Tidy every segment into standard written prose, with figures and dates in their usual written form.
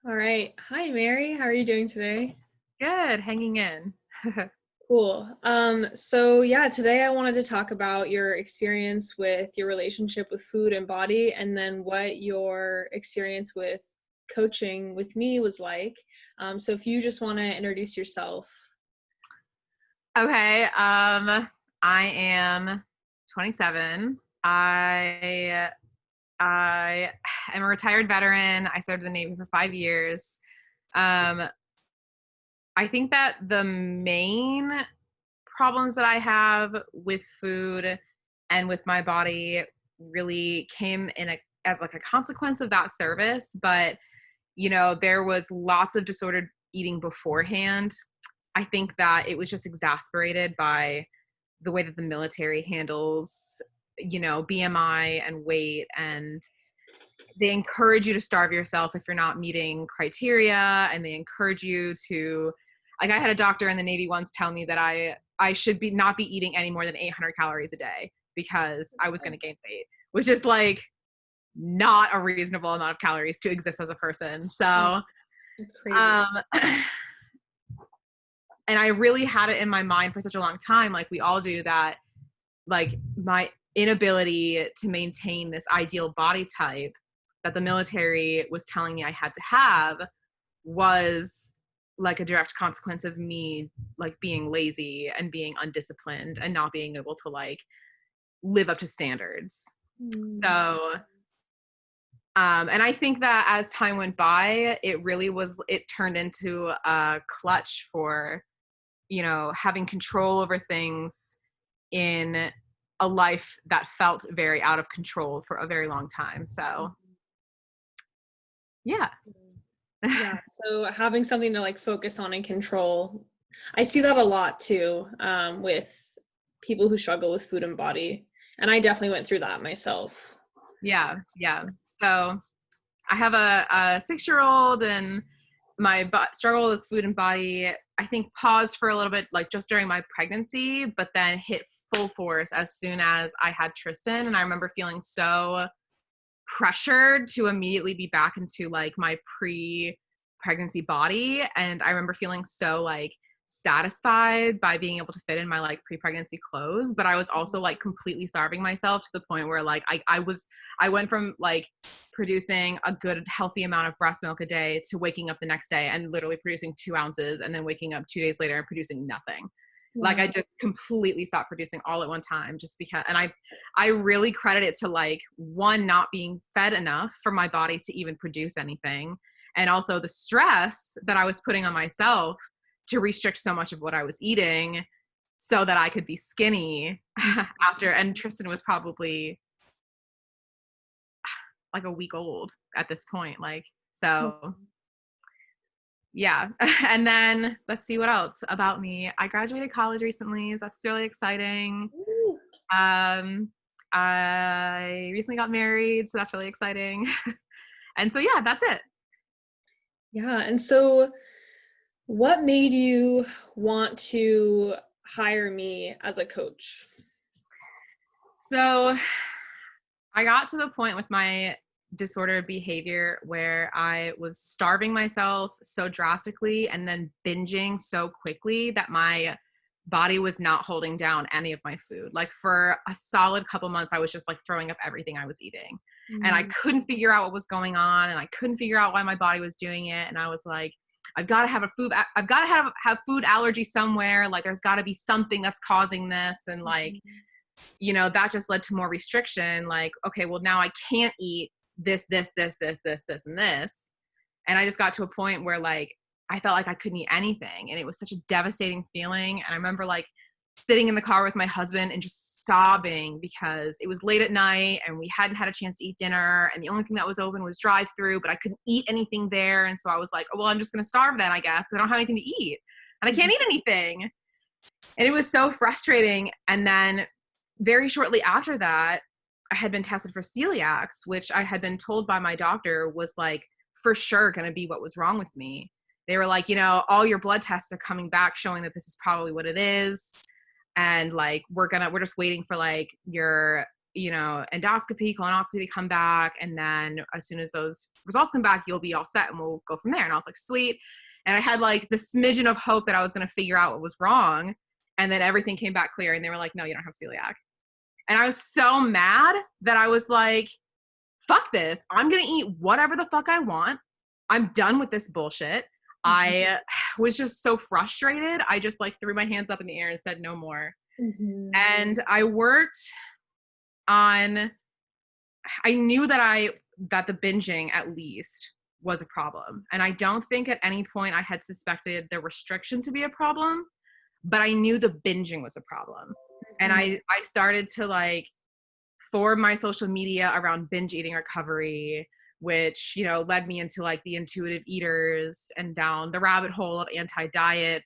All right. Hi, Mary. How are you doing today? Good, hanging in. Cool. So yeah, today I wanted to talk about your experience with your relationship with food and body, and then what your experience with coaching with me was like. So if you just want to introduce yourself. Okay, I am 27. I am a retired veteran. I served in the Navy for 5 years. Um, I think that the main problems that I have with food and with my body really came as like a consequence of that service, but there was lots of disordered eating beforehand. I think that it was just exasperated by the way that the military handles, BMI and weight, and they encourage you to starve yourself if you're not meeting criteria, and they encourage you to, like, I had a doctor in the Navy once tell me that I should be not be eating any more than 800 calories a day because I was going to gain weight, which is like not a reasonable amount of calories to exist as a person. Mm, So, It's crazy. um, and I really had it in my mind for such a long time, like we all do, that like my inability to maintain this ideal body type that the military was telling me I had to have was like a direct consequence of me like being lazy and being undisciplined and not being able to like live up to standards. Mm. So and I think that as time went by, it turned into a clutch for, having control over things in a life that felt very out of control for a very long time. So, yeah. Yeah, so having something to like focus on and control. I see that a lot too, with people who struggle with food and body. And I definitely went through that myself. Yeah. Yeah. So, I have a 6-year old, and my struggle with food and body, I think, paused for a little bit, like just during my pregnancy, but then hit full force as soon as I had Tristan. And I remember feeling so pressured to immediately be back into like my pre-pregnancy body, and I remember feeling so like satisfied by being able to fit in my like pre-pregnancy clothes, but I was also like completely starving myself to the point where like I went from like producing a good healthy amount of breast milk a day to waking up the next day and literally producing 2 ounces, and then waking up 2 days later and producing nothing. Like I Wow. just completely stopped producing all at one time, just because. And I really credit it to like, one, not being fed enough for my body to even produce anything, and also the stress that I was putting on myself to restrict so much of what I was eating so that I could be skinny after. And Tristan was probably like a week old at this point, like, so yeah. And then let's see what else about me. I graduated college recently. That's really exciting. Ooh. Um, I recently got married, so that's really exciting. And so yeah, that's it. Yeah, and so what made you want to hire me as a coach? So I got to the point with my disordered behavior where I was starving myself so drastically and then binging so quickly that my body was not holding down any of my food. Like for a solid couple months, I was just like throwing up everything I was eating. And I Mm. couldn't figure out what was going on, and I couldn't figure out why my body was doing it. And I was like, I've got to have food allergy somewhere. Like there's got to be something that's causing this. And like, that just led to more restriction. Like, okay, well now I can't eat this, and this. And I just got to a point where like I felt like I couldn't eat anything. And it was such a devastating feeling. And I remember like sitting in the car with my husband and just sobbing because it was late at night and we hadn't had a chance to eat dinner. And the only thing that was open was drive through, but I couldn't eat anything there. And so I was like, oh, well, I'm just going to starve then, I guess, because I don't have anything to eat. And I can't eat anything. And it was so frustrating. And then very shortly after that, I had been tested for celiacs, which I had been told by my doctor was like for sure going to be what was wrong with me. They were like, all your blood tests are coming back showing that this is probably what it is. And like, we're just waiting for like endoscopy, colonoscopy, they come back. And then as soon as those results come back, you'll be all set and we'll go from there. And I was like, sweet. And I had like the smidgen of hope that I was going to figure out what was wrong. And then everything came back clear and they were like, no, you don't have celiac. And I was so mad that I was like, fuck this. I'm going to eat whatever the fuck I want. I'm done with this bullshit. I was just so frustrated. I just like threw my hands up in the air and said no more. And I worked on, I knew that the binging at least was a problem. And I don't think at any point I had suspected the restriction to be a problem, but I knew the binging was a problem. And I started to like form my social media around binge eating recovery, which, led me into like the intuitive eaters and down the rabbit hole of anti-diet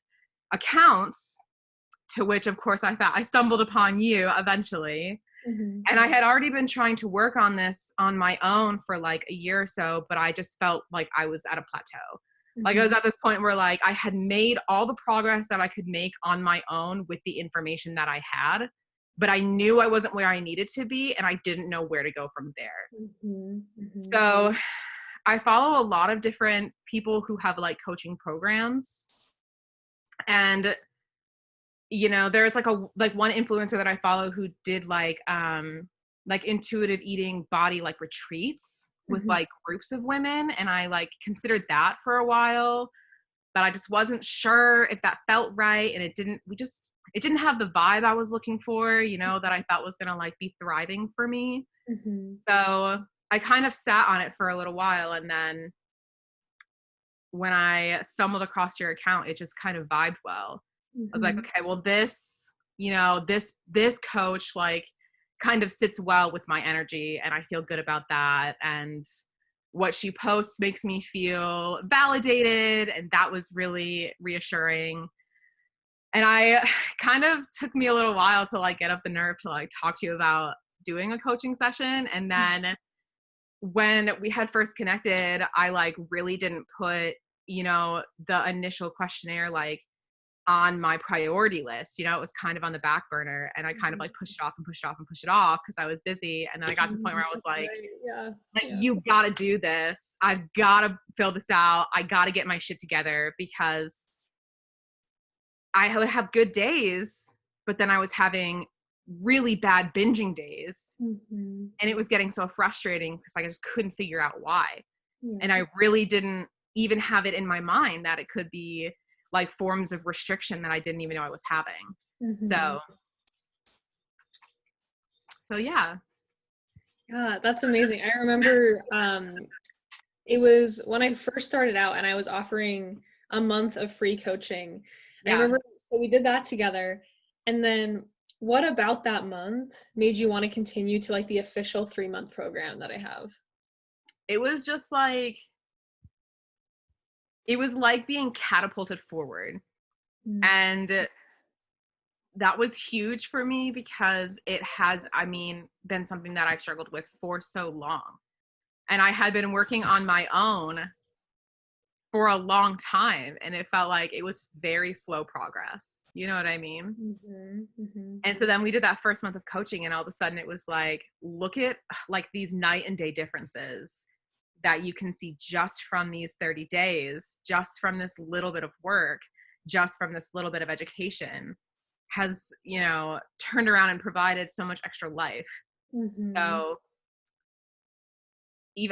accounts, to which of course I stumbled upon you eventually. And I had already been trying to work on this on my own for like a year or so, but I just felt like I was at a plateau. Like I was at this point where like I had made all the progress that I could make on my own with the information that I had, but I knew I wasn't where I needed to be and I didn't know where to go from there. So I follow a lot of different people who have like coaching programs, and there's like one influencer that I follow who did like intuitive eating body like retreats with like groups of women, and I like considered that for a while, but I just wasn't sure if that felt right, and it didn't have the vibe I was looking for, that I felt was gonna like be thriving for me. So I kind of sat on it for a little while, and then when I stumbled across your account, it just kind of vibed well. I was like, okay, well this coach like kind of sits well with my energy and I feel good about that. And what she posts makes me feel validated. And that was really reassuring. And I kind of took me a little while to like get up the nerve to like talk to you about doing a coaching session. And then when we had first connected, I like really didn't put, the initial questionnaire like on my priority list. It was kind of on the back burner, and I kind of like pushed it off because I was busy. And then I got to the point where I was like, you gotta do this. I've gotta fill this out. I gotta get my shit together, because I would have good days, but then I was having really bad binging days. And it was getting so frustrating because I just couldn't figure out why. And I really didn't even have it in my mind that it could be like forms of restriction that I didn't even know I was having. So yeah. Yeah, that's amazing. I remember it was when I first started out and I was offering a month of free coaching. I remember, so we did that together. And then what about that month made you want to continue to like the official 3-month program that I have? It was just like, it was like being catapulted forward. And that was huge for me because it has, been something that I've struggled with for so long. And I had been working on my own for a long time, and it felt like it was very slow progress. You know what I mean? And so then we did that first month of coaching, and all of a sudden it was like, look at like these night and day differences that you can see just from these 30 days, just from this little bit of work, just from this little bit of education has, turned around and provided so much extra life. So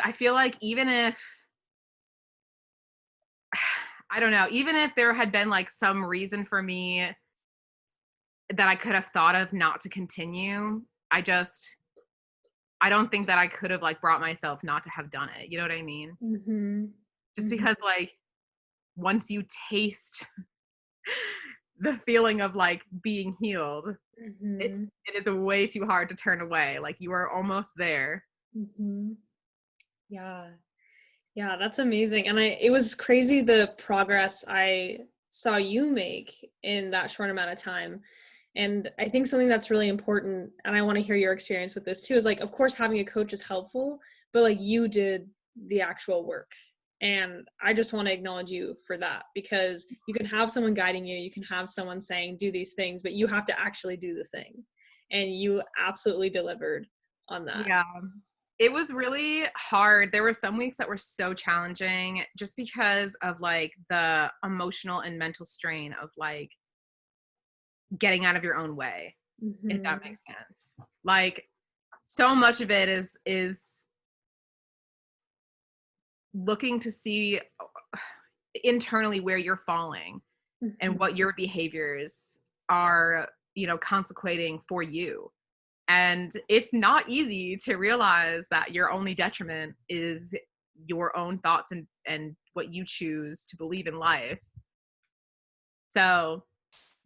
I feel like even if, I don't know, even if there had been like some reason for me that I could have thought of not to continue, I don't think that I could have like brought myself not to have done it. You know what I mean? Just because like once you taste the feeling of like being healed, it is way too hard to turn away. Like you are almost there. Yeah, that's amazing. And it was crazy the progress I saw you make in that short amount of time. And I think something that's really important, and I want to hear your experience with this too, is like, of course, having a coach is helpful, but like you did the actual work. And I just want to acknowledge you for that, because you can have someone guiding you, you can have someone saying, do these things, but you have to actually do the thing. And you absolutely delivered on that? Yeah. It was really hard. There were some weeks that were so challenging just because of like the emotional and mental strain of like getting out of your own way, if that Mhm. makes sense. Like so much of it is looking to see internally where you're falling and Mhm. what your behaviors are, consequating for you. And it's not easy to realize that your only detriment is your own thoughts and what you choose to believe in life. So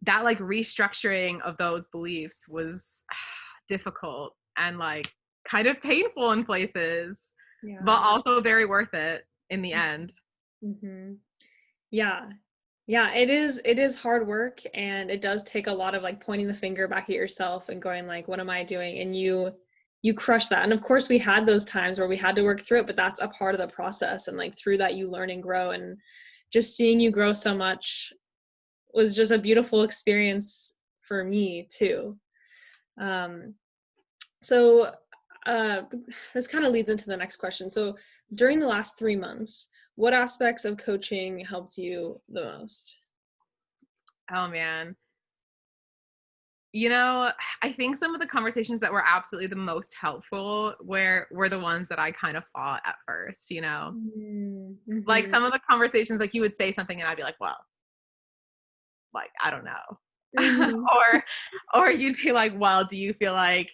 that like restructuring of those beliefs was difficult and like kind of painful in places, but Yeah. also very worth it in the end. Mhm. Yeah. Yeah, it is hard work, and it does take a lot of like pointing the finger back at yourself and going like, what am I doing? And you crush that. And of course we had those times where we had to work through it, but that's a part of the process, and like through that you learn and grow, and just seeing you grow so much was just a beautiful experience for me too. Um so this kind of leads into the next question. So during the last 3 months, what aspects of coaching helped you the most? Oh man. You know, I think some of the conversations that were absolutely the most helpful were the ones that I kind of fought at first, you know. Mm, Like mhm, some of the conversations, like you would say something and I'd be like, well, like, I don't know. mhm, or you'd be like, well, do you feel like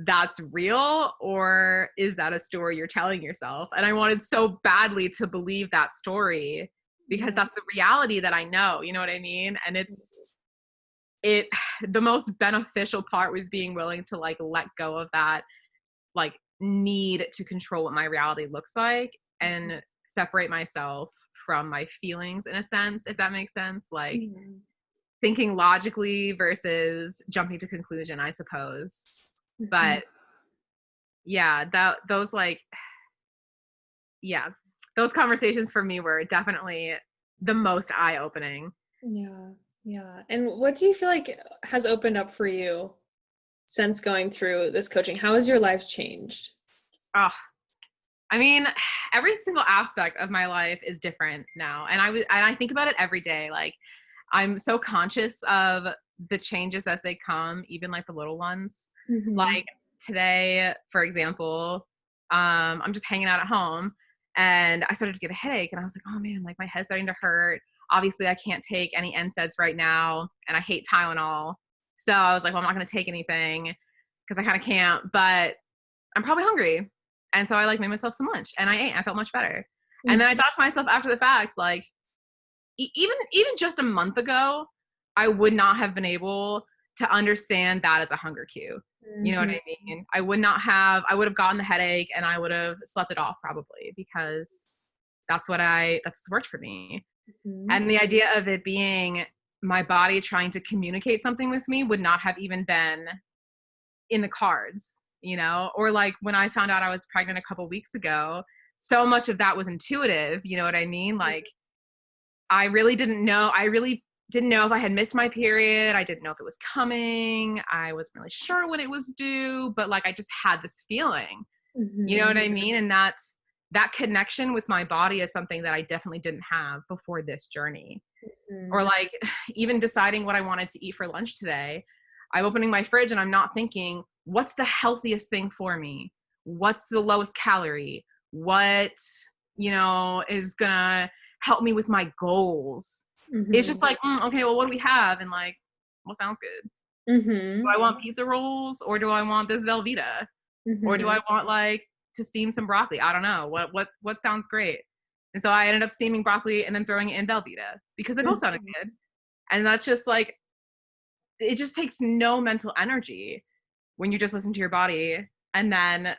that's real or is that a story you're telling yourself? And I wanted so badly to believe that story because yeah, that's the reality that I know, you know what I mean? And it the most beneficial part was being willing to like let go of that like need to control what my reality looks like and separate myself from my feelings in a sense, if that makes sense. Like yeah, thinking logically versus jumping to conclusion, I suppose. mhm, But yeah, that those like yeah, those conversations for me were definitely the most eye-opening. yeah, yeah. And what do you feel like has opened up for you since going through this coaching? How has your life changed? Oh, I mean, every single aspect of my life is different now. And I think about it every day. Like I'm so conscious of the changes as they come, even like the little ones. Mhm, Like today, for example, I'm just hanging out at home and I started to get a headache and I was like, oh man, like my head's starting to hurt. Obviously, I can't take any NSAIDs right now and I hate Tylenol. So I was like, well, I'm not going to take anything because I kind of can't, but I'm probably hungry. And so I like made myself some lunch and I ate. I felt much better. And then I mhm, thought to myself after the fact, like, even just a month ago, I would not have been able to understand that as a hunger cue. You know what mhm, I mean? I would have gotten the headache and I would have slept it off probably because that's what's worked for me. mhm, And the idea of it being my body trying to communicate something with me would not have even been in the cards, you know? Or like when I found out I was pregnant a couple weeks ago, so much of that was intuitive, you know what I mean? Like I really didn't know if I had missed my period. I didn't know if it was coming. I wasn't really sure when it was due, but like I just had this feeling. You know mhm, what I mean? And that connection with my body is something that I definitely didn't have before this journey. Or mhm, like even deciding what I wanted to eat for lunch today. I'm opening my fridge and I'm not thinking, what's the healthiest thing for me? What's the lowest calorie? What, is gonna help me with my goals? It's just mhm, like, okay, well, what do we have? And like, what sounds good? Do mhm, I want pizza rolls or do I want this Velveeta? Or do mhm, I want like to steam some broccoli? I don't know. What sounds great? And so I ended up steaming broccoli and then throwing it in Velveeta because they both sounded mhm, good. And that's just like it just takes no mental energy when you just listen to your body. And then,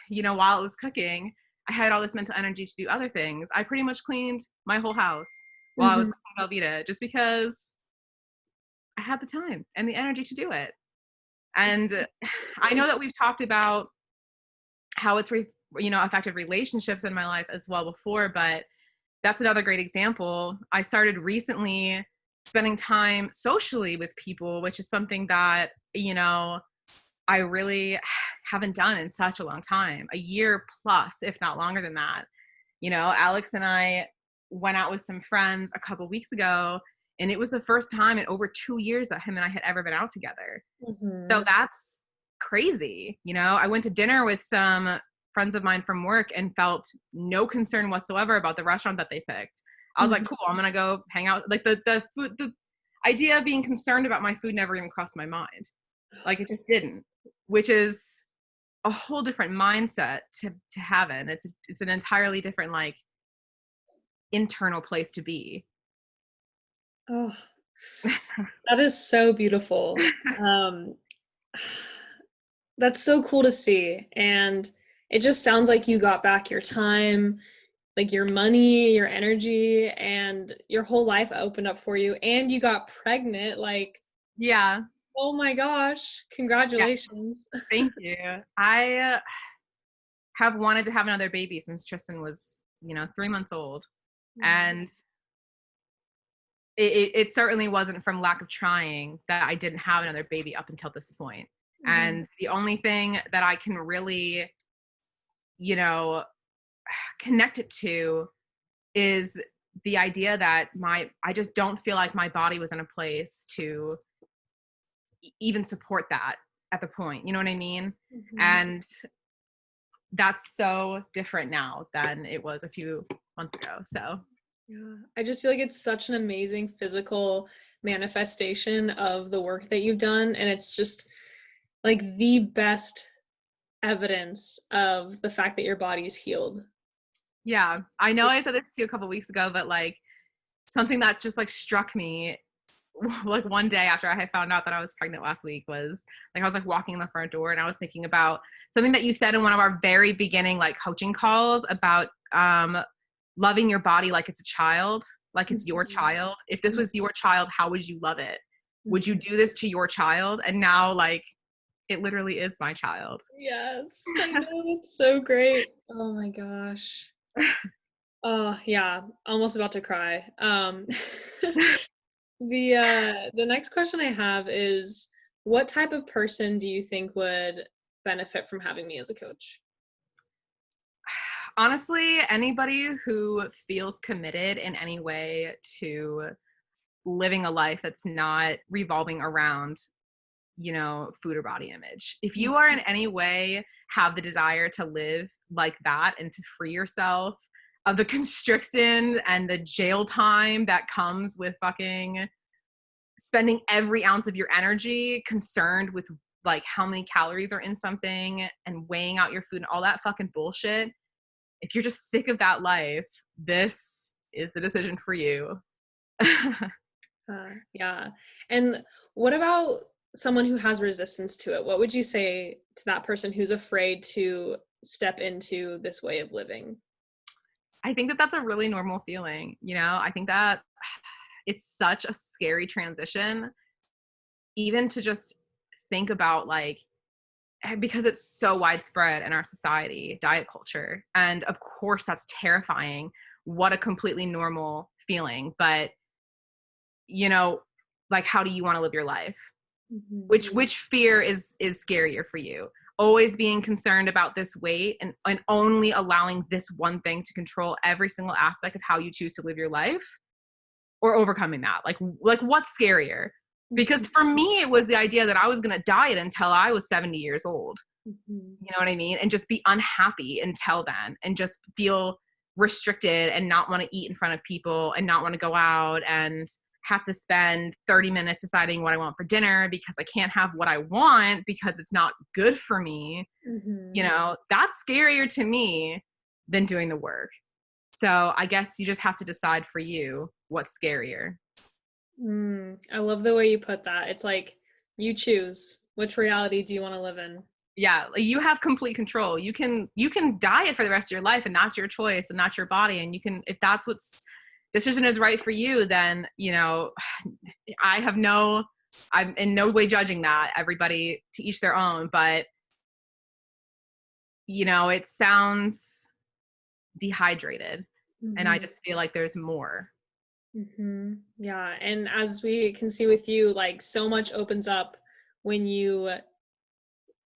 while it was cooking, I had all this mental energy to do other things. I pretty much cleaned my whole house while I was mhm, cooking Velveeta just because I had the time and the energy to do it. And I know that we've talked about how it's affected relationships in my life as well before, but that's another great example. I started recently spending time socially with people, which is something that I really haven't done in such a long time, a year plus, if not longer than that. Alex and I went out with some friends a couple weeks ago, and it was the first time in over 2 years that him and I had ever been out together. So Mm-hmm. that's crazy. I went to dinner with some friends of mine from work and felt no concern whatsoever about the restaurant that they picked. I was like, cool, I'm gonna go hang out. Like the food, the idea of being concerned about my food never even crossed my mind. Like it just didn't, which is a whole different mindset to have in. It's an entirely different like internal place to be. Oh, that is so beautiful. That's so cool to see. And it just sounds like you got back your time, like your money, your energy, and your whole life opened up for you. And you got pregnant. Like, Yeah. oh my gosh, Yeah. congratulations. Thank you. I have wanted to have another baby since Tristan was, 3 months old. And it certainly wasn't from lack of trying that I didn't have another baby up until this point. Mm-hmm. And the only thing that I can really, you know, connect it to is the idea that I just don't feel like my body was in a place to even support that at the point. You know what I mean? Mm-hmm. And that's so different now than it was a few months ago. So Yeah, I just feel like it's such an amazing physical manifestation of the work that you've done. And it's just like the best evidence of the fact that your body is healed. yeah, I know I said this to you a couple weeks ago, but like something that just like struck me like one day after I had found out that I was pregnant last week was like I was like walking in the front door and I was thinking about something that you said in one of our very beginning like coaching calls about loving your body like it's a child, like it's your Mhm. child. If this was your child, how would you love it? Would you Mhm. do this to your child? And now like it literally is my child. Yes, I know, it's so great. Oh my gosh. Oh, yeah, almost about to cry. The next question I have is, what type of person do you think would benefit from having me as a coach? Honestly, anybody who feels committed in any way to living a life that's not revolving around, food or body image. If you are in any way have the desire to live like that and to free yourself of the constriction and the jail time that comes with fucking spending every ounce of your energy concerned with like how many calories are in something and weighing out your food and all that fucking bullshit, if you're just sick of that life, this is the decision for you. Yeah. And what about someone who has resistance to it? What would you say to that person who's afraid to step into this way of living? I think that that's a really normal feeling. I think that it's such a scary transition, even to just think about like, because it's so widespread in our society, diet culture. And of course, that's terrifying. What a completely normal feeling. But, you know, like, how do you want to live your life? Mhm. Which fear is scarier for you? Always being concerned about this weight and only allowing this one thing to control every single aspect of how you choose to live your life, or overcoming that? Like what's scarier? Because Mhm. for me, it was the idea that I was going to diet until I was 70 years old. Mhm. You know what I mean? And just be unhappy until then and just feel restricted and not want to eat in front of people and not want to go out and have to spend 30 minutes deciding what I want for dinner because I can't have what I want because it's not good for me. Mhm. That's scarier to me than doing the work. So I guess you just have to decide for you what's scarier. I love the way you put that. It's like you choose which reality do you want to live in. Yeah, like you have complete control. You can diet for the rest of your life and that's your choice and that's your body, and you can, if that's what's decision is right for you, then I have no I'm in no way judging that. Everybody to each their own, but it sounds dehydrated and I Mhm. just feel like there's more. Yeah, and as we can see with you, like so much opens up when you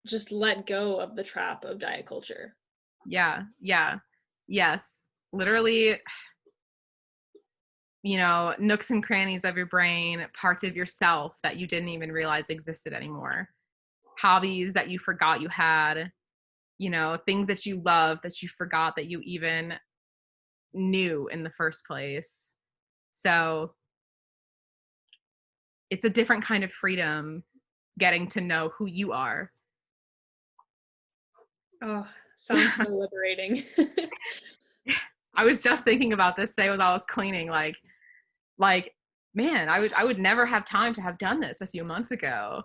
just let go of the trap of diet culture. Yeah. Yeah. Yes. Literally, you know, nooks and crannies of your brain, parts of yourself that you didn't even realize existed anymore, hobbies that you forgot you had, you know, things that you love that you forgot that you even knew in the first place. So it's a different kind of freedom getting to know who you are. Oh, sounds so liberating. I was just thinking about this today as I was cleaning, like man, I would never have time to have done this a few months ago.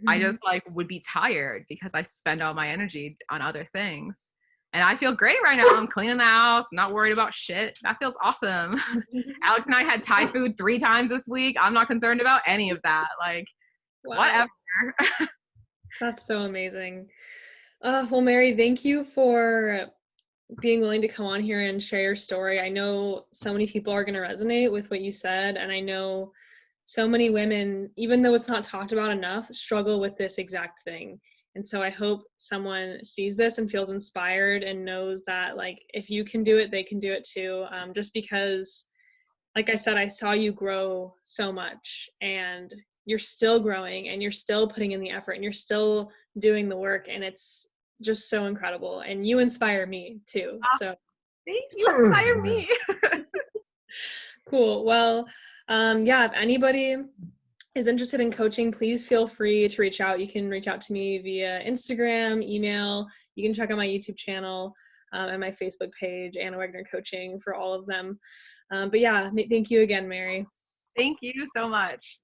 I Mhm. just like would be tired because I spend all my energy on other things. And I feel great right now. I'm cleaning the house, not worried about shit. That feels awesome. Alex and I had Thai food 3 times this week. I'm not concerned about any of that. Like, whatever. Wow, that's so amazing. Well, Mary, thank you for being willing to come on here and share your story. I know so many people are going to resonate with what you said, and I know so many women, even though it's not talked about enough, struggle with this exact thing. And so I hope someone sees this and feels inspired and knows that, like, if you can do it, they can do it too. Just because, like I said, I saw you grow so much, and you're still growing, and you're still putting in the effort, and you're still doing the work, and it's just so incredible. And you inspire me too. Ah, So thank you. Inspire me. cool. Well, yeah, if anybody is interested in coaching, please feel free to reach out. You can reach out to me via Instagram, email. You can check out my YouTube channel and my Facebook page, Anna Wegner Coaching, for all of them. But yeah, thank you again, Mary. Thank you so much.